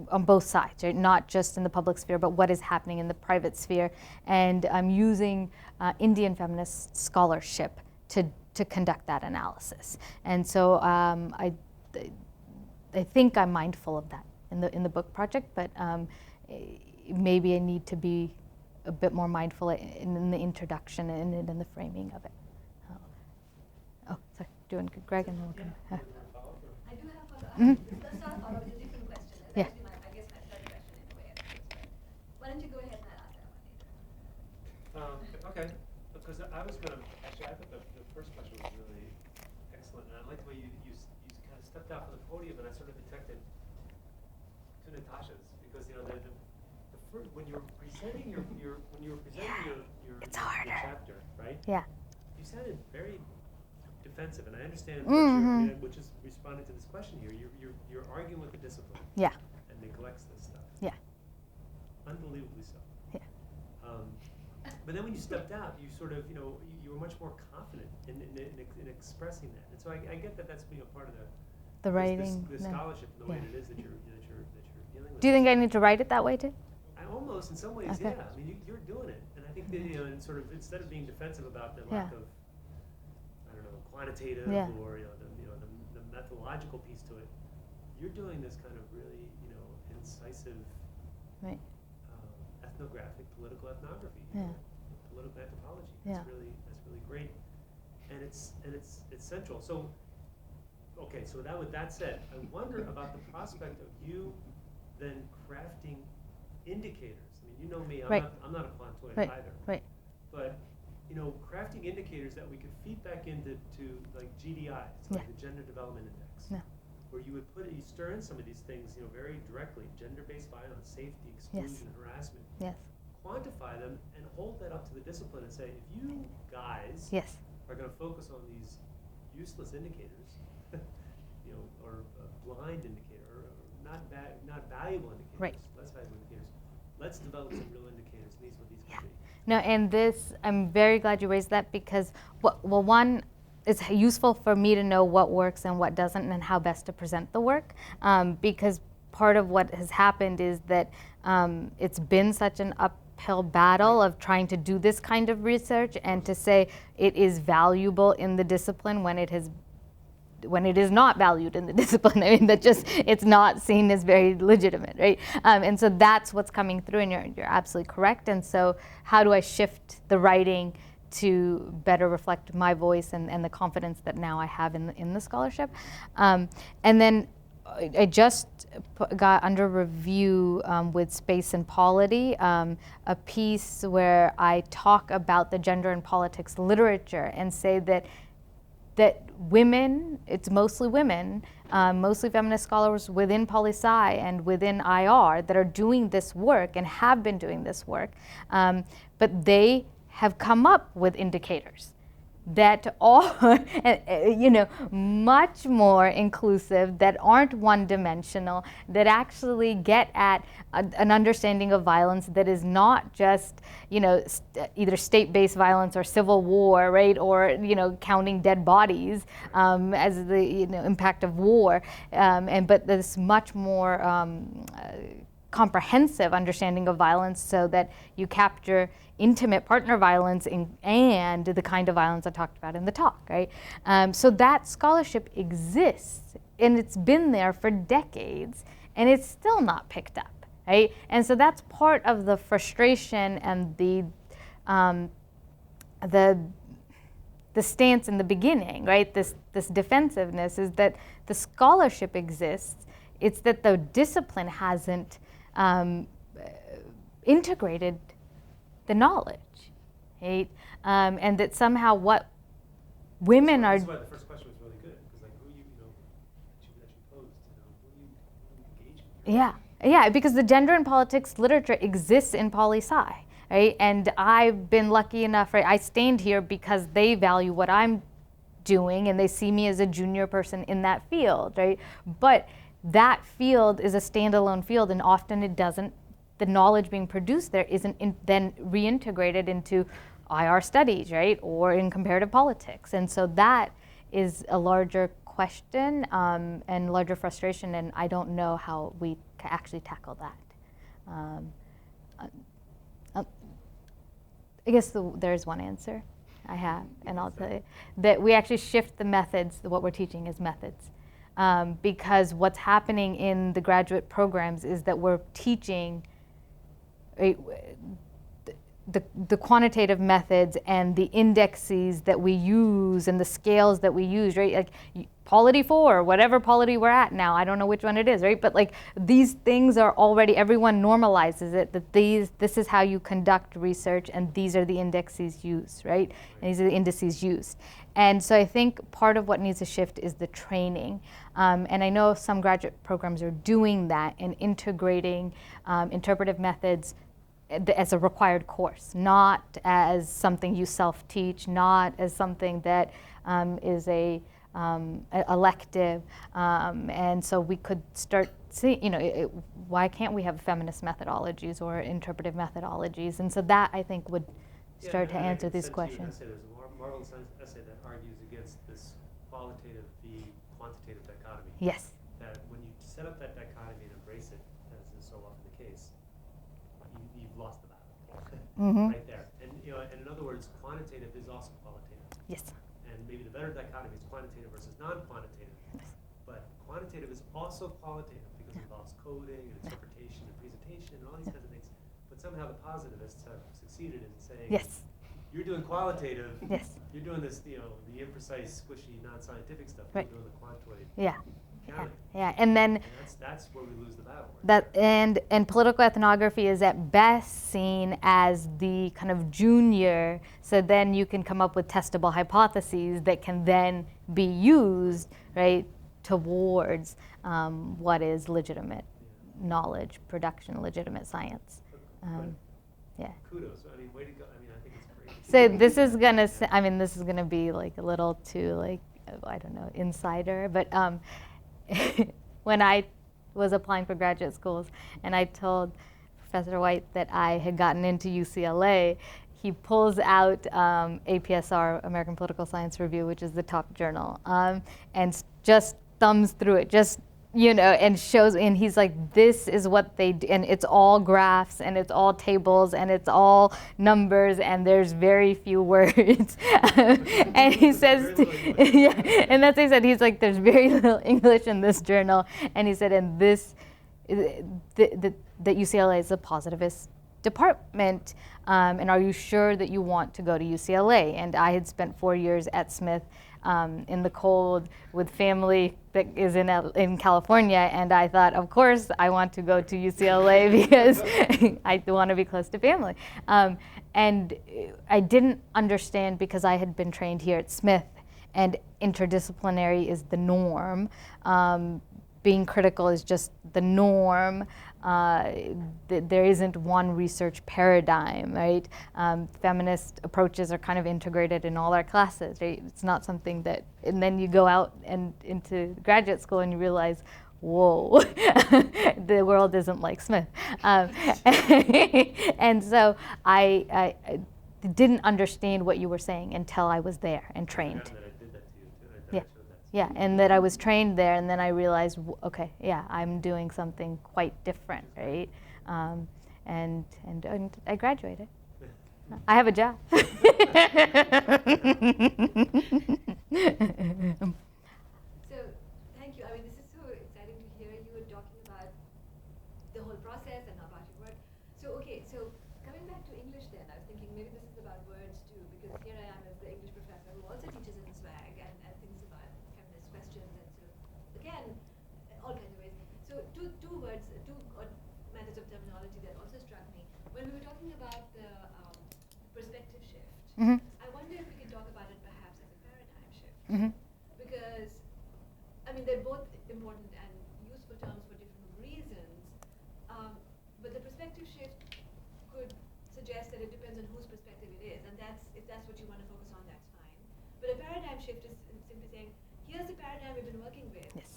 on both sides, right? Not just in the public sphere, but what is happening in the private sphere. And I'm using Indian feminist scholarship to conduct that analysis. And so I think I'm mindful of that in the book project, but maybe I need to be a bit more mindful in the introduction and in the framing of it. Sorry, doing good, Greg, and then we'll come. I do have follow-up. Mhm. Let's not follow up. It's a different question. It's Yeah. actually I guess my third question in a way. Why don't you go ahead and I'll ask that one later. Okay, because I was going to, actually, I thought the first question was really excellent, and I liked the way you kind of stepped out from the podium, and I sort of detected two Natashas, because when you were presenting your It's harder. chapter, right? Yeah. You sounded very defensive, and I understand Mhm. which is responding to this question here. You're arguing with the discipline. Yeah. And neglects this stuff. Yeah. Unbelievably so. Yeah. But then when you stepped out, you sort of, you were much more confident in expressing that. And so I get that that's being a part of The writing. the no. scholarship, and the way Yeah. that it is that you're dealing with. Do you think I need to write it that way too? I almost, in some ways, Okay. yeah. I mean, you're doing it, and I think that, and sort of instead of being defensive about the Yeah. lack of, I don't know, quantitative Yeah. or the methodological piece to it, you're doing this kind of really incisive Right. ethnographic political ethnography, Yeah. political anthropology. Yeah. That's really great, and it's central. So, okay, so with that said, I wonder about the prospect of you then crafting indicators. I mean, you know me, Right. I'm not a quantoid Right. either. Right. But crafting indicators that we could feed back into like GDIs, like Yeah. the Gender Development Index, Yeah. where you stir in some of these things, very directly, gender-based violence, safety, exclusion, harassment. Yes. Quantify them and hold that up to the discipline and say, if you guys Yes. are going to focus on these useless indicators, or a blind indicator, or not valuable indicators, Right. less valuable indicators, let's develop some real indicators. These are what these Yeah. can be. No, and this, I'm very glad you raised that because, one, it's useful for me to know what works and what doesn't and how best to present the work because part of what has happened is that it's been such an uphill battle of trying to do this kind of research and to say it is valuable in the discipline when it is not valued in the discipline. I mean, that just, it's not seen as very legitimate, right? And so that's what's coming through, and you're absolutely correct. And so how do I shift the writing to better reflect my voice and the confidence that now I have in the scholarship? And then I just got under review with Space and Polity, a piece where I talk about the gender and politics literature and say that women, it's mostly women, mostly feminist scholars within poli-sci and within IR that are doing this work and have been doing this work, but they have come up with indicators that are, much more inclusive, that aren't one-dimensional, that actually get at an understanding of violence that is not just, either state-based violence or civil war, right, or counting dead bodies as the impact of war, but this much more comprehensive understanding of violence, so that you capture intimate partner violence and the kind of violence I talked about in the talk, right? So that scholarship exists, and it's been there for decades, and it's still not picked up, right? And so that's part of the frustration and the stance in the beginning, right? This defensiveness is that the scholarship exists. It's that the discipline hasn't integrated the knowledge, right? And that somehow what women are. That's why the first question was really good, because who you posed, who you engaging. Yeah, because the gender and politics literature exists in poli-sci, right? And I've been lucky enough, right? I stand here because they value what I'm doing, and they see me as a junior person in that field, right? But that field is a standalone field, and often it doesn't. The knowledge being produced there isn't then reintegrated into IR studies, right, or in comparative politics. And so that is a larger question and larger frustration, and I don't know how we actually tackle that. I guess there's one answer I have, and I'll tell you, that we actually shift the methods. What we're teaching is methods. Because what's happening in the graduate programs is that we're teaching the quantitative methods and the indexes that we use and the scales that we use, right? Like polity 4, whatever polity we're at now, I don't know which one it is, right? But like these things are already, everyone normalizes it, that this is how you conduct research, and these are the indexes used, right? And these are the indices used. And so I think part of what needs to shift is the training. And I know some graduate programs are doing that and integrating interpretive methods as a required course, not as something you self-teach, not as something that is a elective. And so we could start seeing, why can't we have feminist methodologies or interpretive methodologies? And so that, I think, would start to answer these questions. There's a marvelous essay that argues against this qualitative v. quantitative dichotomy. Yes. That when you set up that dichotomy and embrace it, as is so often the case, you've lost the battle. Right there. And in other words, quantitative is also qualitative. Yes. And maybe the better dichotomy is quantitative versus non-quantitative. Yes. But quantitative is also qualitative because it involves coding and interpretation and presentation and all these kinds of things. But somehow the positivists have succeeded in saying, Yes. You're doing qualitative. Yes. You're doing this, the imprecise, squishy, non-scientific stuff. Right. You're doing the quantitative. Yeah. Counting. Yeah. And then And that's where we lose the battle. Right and political ethnography is at best seen as the kind of junior, so then you can come up with testable hypotheses that can then be used, right, towards what is legitimate knowledge, production, legitimate science. Yeah. Kudos. I mean, way to go. I mean, I think it's great. So this is gonna be like a little too I don't know, insider, but when I was applying for graduate schools and I told Professor White that I had gotten into UCLA, he pulls out APSR, American Political Science Review, which is the top journal, and just thumbs through it, just and shows, and he's like, this is what they do, and it's all graphs, and it's all tables, and it's all numbers, and there's very few words. And he says, yeah, and that's what he said. He's like, there's very little English in this journal, and he said, and this, that UCLA is a positivist department, and are you sure that you want to go to UCLA? And I had spent 4 years at Smith in the cold with family that is in California, and I thought, of course, I want to go to UCLA because I want to be close to family. And I didn't understand because I had been trained here at Smith, and interdisciplinary is the norm. Being critical is just the norm. There isn't one research paradigm, right? Feminist approaches are kind of integrated in all our classes, right? It's not something that, and then you go out and into graduate school and you realize, whoa, the world isn't like Smith. And so I didn't understand what you were saying until I was there and trained. Yeah, and that I was trained there, and then I realized, okay, yeah, I'm doing something quite different, right? And I graduated. I have a job. So, thank you. I mean, this is so exciting to hear you were talking about the whole process and about your work. So, okay, so coming back to English then, I was thinking maybe this is about words too, because here I am as the English professor who also teaches in SWAG and thinks about feminist questions and sort of, again, all kinds of ways. So two methods of terminology that also struck me. When we were talking about the perspective shift, Mm-hmm. I wonder if we could talk about it perhaps as a paradigm shift. Mm-hmm. Because, I mean, they're both important and useful terms for different reasons. But the perspective shift could suggest that it depends on whose perspective it is. And if that's what you want to focus on, that's fine. But a paradigm shift is simply saying, here's the paradigm we've been working with. Yes.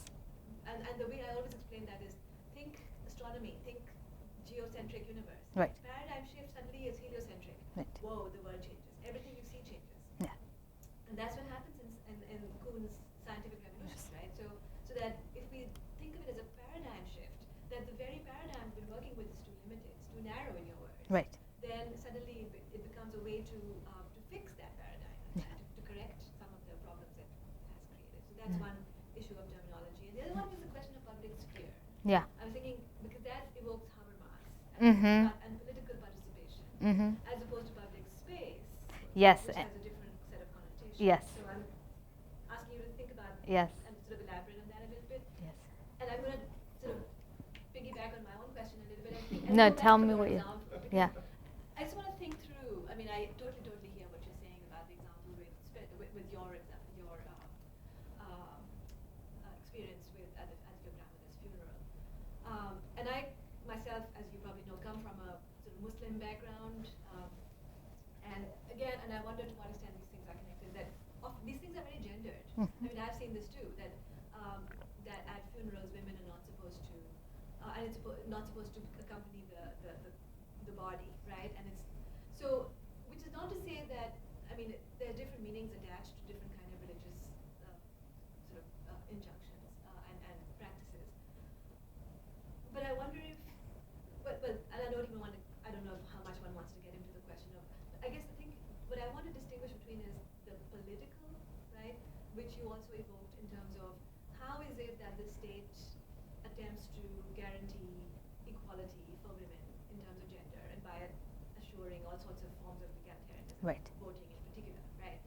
And the way I always explain that is, think astronomy, think geocentric universe. Right. Paradigm shift suddenly is heliocentric. Right. Whoa, the world changes. Everything you see changes. Yeah. And that's what happens in Kuhn's scientific revolution, right? So that if we think of it as a paradigm shift, that the very paradigm we've been working with is too limited, it's too narrow in your words. Right. Then suddenly it becomes a way to fix that paradigm and to correct some of the problems it has created. So that's one issue of terminology. And the other one was the question of public sphere. Yeah. I was thinking, because that evokes Habermas Mm-hmm. and political participation, Mm-hmm. as opposed to public space, Yes. which has a different set of connotations. Yes. So I'm asking you to think about Yes. and sort of elaborate on that a little bit. Yes. And I'm going to sort of piggyback on my own question a little bit. No, go back tell to me your what you. example, because Yeah. I just want to think through. I mean, I totally hear what you're saying about the example with your example, your experience with at your grandmother's funeral. And I myself, as you probably know, come from a sort of Muslim background. And again, and I wonder to what extent these things are connected. That these things are very gendered. I mean, I've seen this too. That that at funerals, women are not supposed to, and it's not supposed to accompany the body, right? And it's so, which is not to say that. I mean, there are different meanings attached to different kind of religious sort of injunctions and practices. But I wonder if, and I don't even want to. I don't know how much one wants to get into the question of. I guess I think what I want to distinguish between is the political, right, which you also evoked in terms of how is it that the state attempts to guarantee equality for women in terms of gender and by assuring all sorts of forms of egalitarianism, Right. voting in particular, right?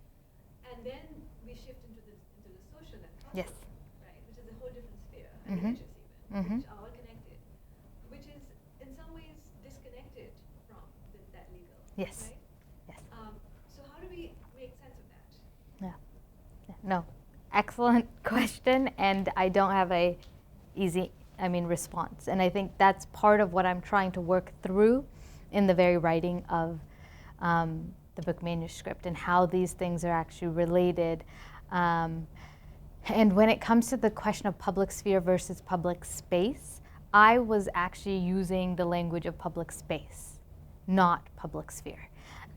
And then we shift into the social and cultural, Yes. right, which is a whole different sphere, and Mhm. religious even, Mhm. which are all connected, which is in some ways disconnected from that legal, Yes. right? Yes. So how do we make sense of that? Yeah. Yeah. No. Excellent question, and I don't have a easy, response. And I think that's part of what I'm trying to work through in the very writing of the book manuscript and how these things are actually related. And when it comes to the question of public sphere versus public space, I was actually using the language of public space, not public sphere.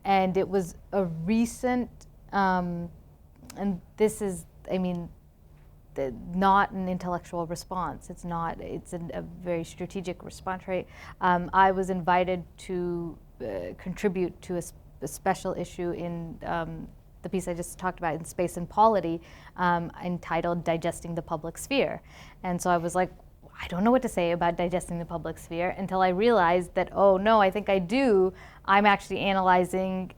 And it was a recent, and this is, not an intellectual response. It's not. It's a very strategic response, right? I was invited to contribute to a special issue in the piece I just talked about in Space and Polity, entitled "Digesting the Public Sphere," and so I was like, I don't know what to say about digesting the public sphere until I realized that, oh no, I think I do. I'm actually analyzing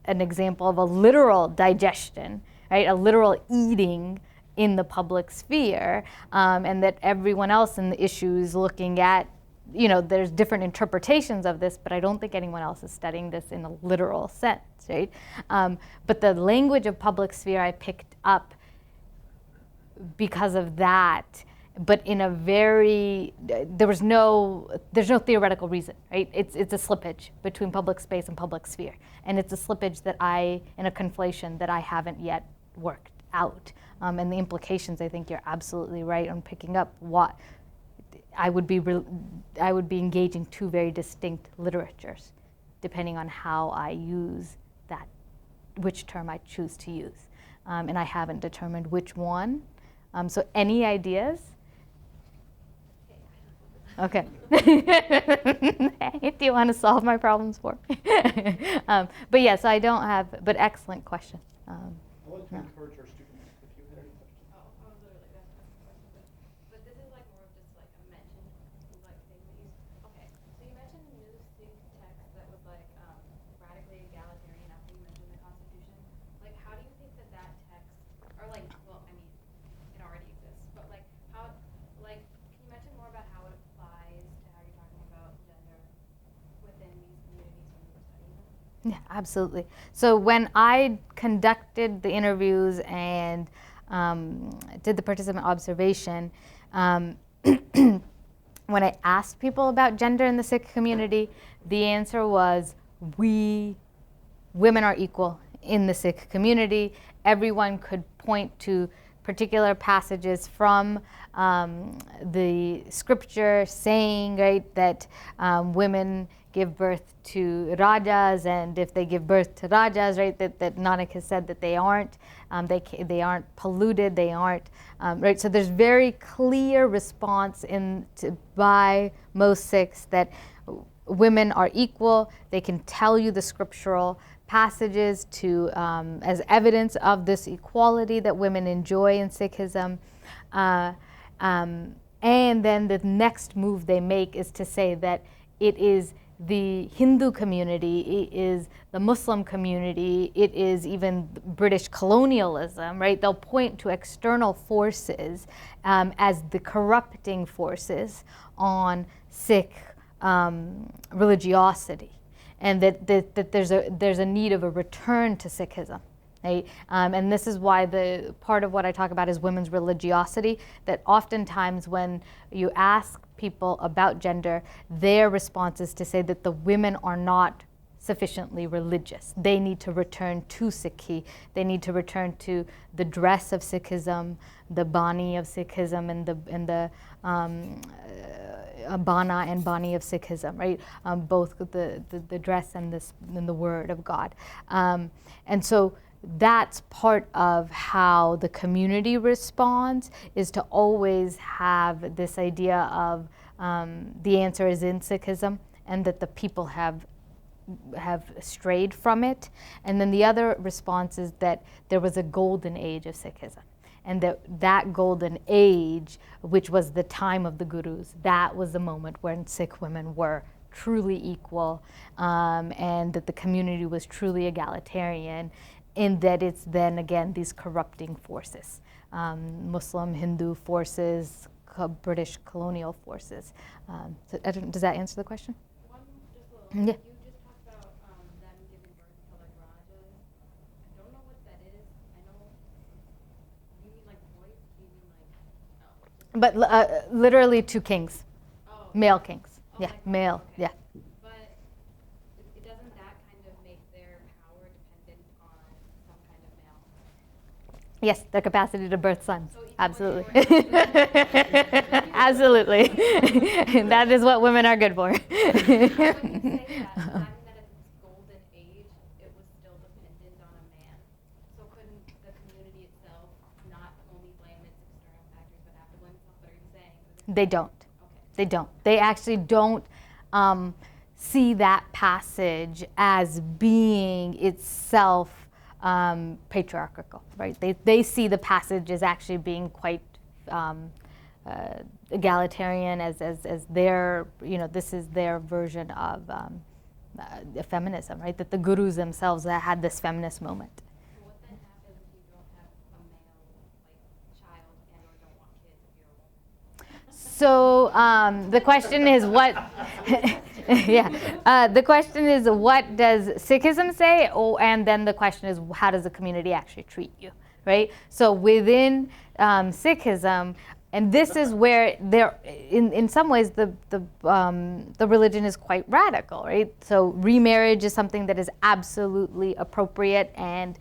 an example of a literal digestion, right? A literal eating in the public sphere, and that everyone else in the issue is looking at, there's different interpretations of this, but I don't think anyone else is studying this in a literal sense, right? But the language of public sphere I picked up because of that, but in a very, there's no theoretical reason, right? It's a slippage between public space and public sphere. And it's a slippage in a conflation that I haven't yet worked out. And the implications, I think you're absolutely right on picking up. What I would be engaging two very distinct literatures, depending on how I use that, which term I choose to use. And I haven't determined which one. So any ideas? Okay. Do you want to solve my problems for me? But yes, I don't have, but excellent question. I want to encourage our students, if you had any questions. Oh, I was literally going to ask a question, but this is like more of just like a mention, like thing that you. Okay, so you mentioned the new Sikh text that was like radically egalitarian after you mentioned the Constitution. Like, how do you think that text, or like, well, I mean, it already exists, but like, how, like, can you mention more about how it applies to how you're talking about gender within these communities when you were studying them? Yeah, absolutely. So when I conducted the interviews and did the participant observation, when I asked people about gender in the Sikh community, the answer was, women are equal in the Sikh community. Everyone could point to particular passages from the scripture saying, right, that women give birth to rajas, and if they give birth to rajas, right, that Nanak has said that they aren't polluted, they aren't, right. So there's very clear response by most Sikhs that women are equal. They can tell you the scriptural passages as evidence of this equality that women enjoy in Sikhism. And then the next move they make is to say that it is the Hindu community, it is the Muslim community, it is even British colonialism, right? They'll point to external forces as the corrupting forces on Sikh religiosity, and that there's a need of a return to Sikhism. Right? And this is why the part of what I talk about is women's religiosity, that oftentimes when you ask people about gender, their response is to say that the women are not sufficiently religious. They need to return to Sikhi. They need to return to the dress of Sikhism, the bani of Sikhism, and the bana and bani of Sikhism, right? Both the dress and the word of God. And so that's part of how the community responds, is to always have this idea of the answer is in Sikhism, and that the people have strayed from it. And then the other response is that there was a golden age of Sikhism, and that golden age, which was the time of the gurus, that was the moment when Sikh women were truly equal, and that the community was truly egalitarian, in that it's then again these corrupting forces, Muslim, Hindu forces, British colonial forces. So does that answer the question? One, just a little. Yeah. You just talked about them giving birth to like rajas. I don't know what that is. I know. You mean like boys? Do you mean like? Oh. But literally two kings, Oh. male kings. Oh, Yeah, like male. okay. Yeah. But it doesn't that kind of make their power dependent on some kind of male? Yes, their capacity to birth sons. So even Absolutely. when Absolutely. That is what women are good for. When you say that, does that mean that in its golden age, it was still dependent on a man? So couldn't the community itself not only blame its external They don't. Okay. They don't. They actually don't see that passage as being itself patriarchal, right? They see the passage as actually being quite egalitarian, as their, this is their version of feminism, right? That the gurus themselves had this feminist moment. So what then happens if you don't have a male child and or don't want kids if you're a woman? So the question is what, the question is what does Sikhism say? And then the question is how does the community actually treat you, right? So within Sikhism, and this is where in some ways the religion is quite radical, right? So remarriage is something that is absolutely appropriate and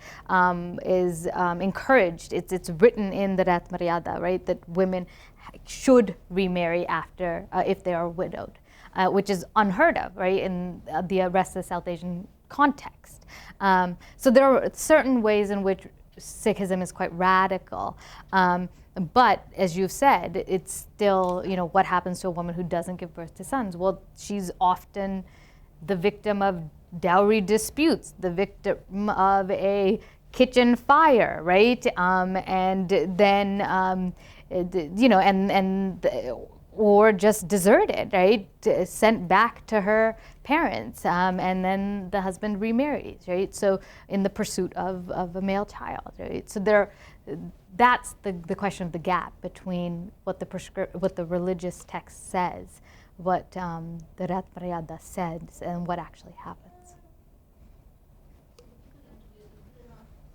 is encouraged. It's written in the Rat Maryada, right? That women should remarry after if they are widowed, which is unheard of, right? In the rest of the South Asian context. So there are certain ways in which Sikhism is quite radical. But as you've said, it's still, what happens to a woman who doesn't give birth to sons? Well, she's often the victim of dowry disputes, the victim of a kitchen fire, right? And then, or just deserted, right? Sent back to her parents, and then the husband remarries, right? So in the pursuit of a male child, right? So that's the question of the gap between what the religious text says, what the Rat Maryada says, and what actually happens.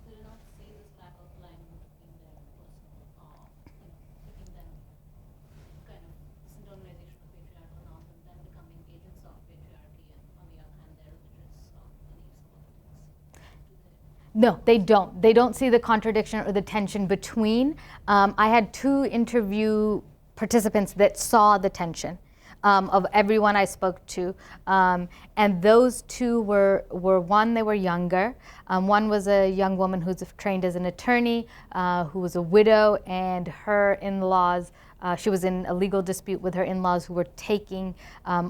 Did not say this lack of alignment between their personal, making them kind of this internalization of patriarchal norms and then becoming agents of patriarchy, and on the other hand, their religious beliefs and politics. No, they don't. They don't see the contradiction or the tension between. I had 2 interview participants that saw the tension of everyone I spoke to. And those 2 were one, they were younger. One was a young woman who's trained as an attorney, who was a widow, and her in-laws, she was in a legal dispute with her in-laws who were taking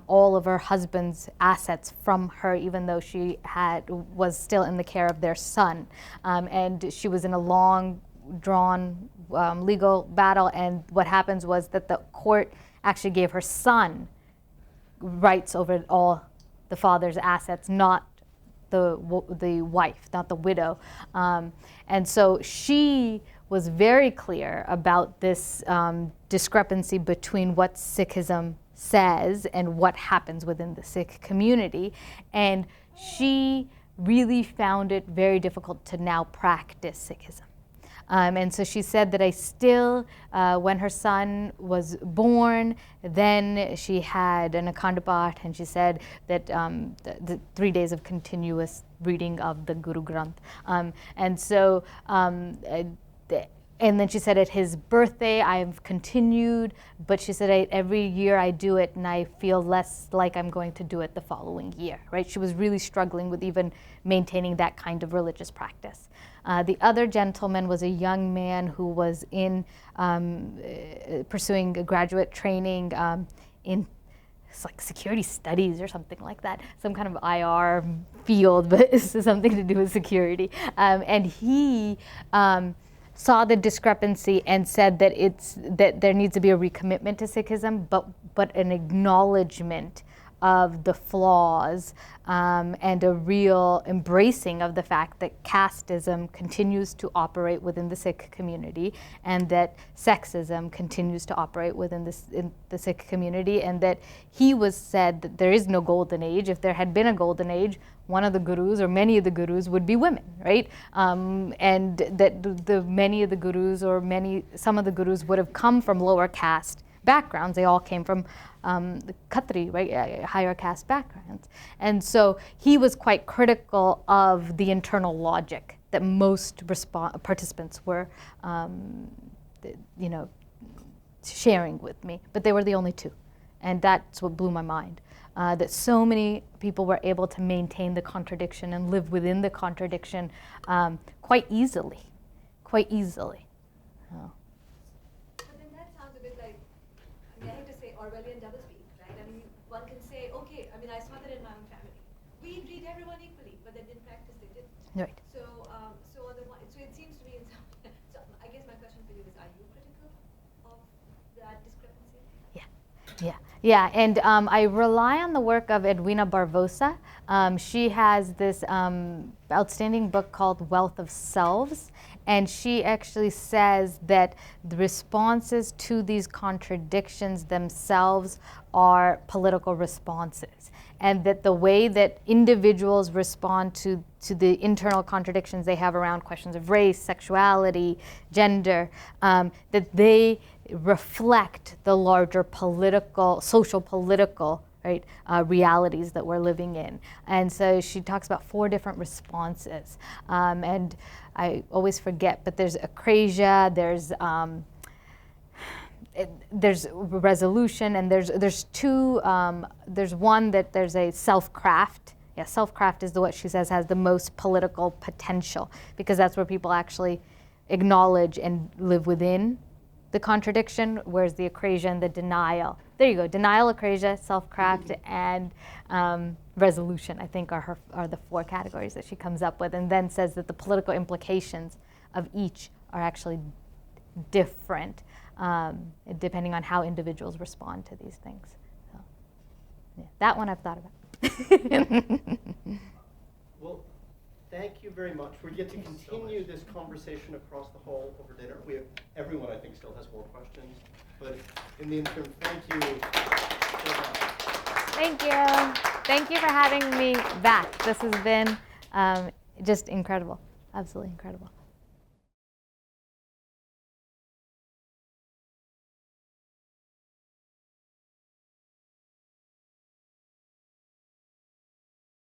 all of her husband's assets from her, even though she was still in the care of their son. And she was in a long, drawn legal battle, and what happens was that the court actually gave her son rights over all the father's assets, not the wife, not the widow. And so she was very clear about this discrepancy between what Sikhism says and what happens within the Sikh community. And she really found it very difficult to now practice Sikhism. And so she said that I still, when her son was born, then she had an Akhandapat, and she said that the 3 days of continuous reading of the Guru Granth. And so, and then she said at his birthday, I've continued, but she said every year I do it and I feel less like I'm going to do it the following year, right? She was really struggling with even maintaining that kind of religious practice. The other gentleman was a young man who was pursuing a graduate training in like security studies or something like that, some kind of IR field, but it's something to do with security. And he saw the discrepancy and said that there needs to be a recommitment to Sikhism, but an acknowledgement of the flaws and a real embracing of the fact that casteism continues to operate within the Sikh community, and that sexism continues to operate within the Sikh community, and that he said that there is no golden age. If there had been a golden age, one of the gurus or many of the gurus would be women, right? And that many of the gurus or some of the gurus would have come from lower caste backgrounds. They all came from the Khatri, right, higher caste backgrounds. And so he was quite critical of the internal logic that most participants were, sharing with me. But they were the only 2. And that's what blew my mind, that so many people were able to maintain the contradiction and live within the contradiction quite easily. But then that sounds a bit like, I but they didn't practice, they didn't. Right. So, so on the one, so it seems to me, in some, so I guess my question for you is, are you critical of that discrepancy? Yeah, and I rely on the work of Edwina Barbosa. She has this outstanding book called Wealth of Selves, and she actually says that the responses to these contradictions themselves are political responses, and that the way that individuals respond to the internal contradictions they have around questions of race, sexuality, gender, that they reflect the larger political, social political, right, realities that we're living in. And so she talks about 4 different responses. And I always forget, but there's acrasia, there's resolution, and there's 2, there's one that there's a self-craft. Yeah, self-craft is what she says has the most political potential, because that's where people actually acknowledge and live within the contradiction, whereas the acrasia and the denial. There you go, denial, acrasia, self-craft, and resolution, I think are the 4 categories that she comes up with, and then says that the political implications of each are actually different, depending on how individuals respond to these things. So, yeah, that one I've thought about. Well, thank you very much. We get to continue this conversation across the hall over dinner. Everyone, I think, still has more questions. But in the interim, thank you so much. Thank you. Thank you for having me back. This has been just incredible. Absolutely incredible.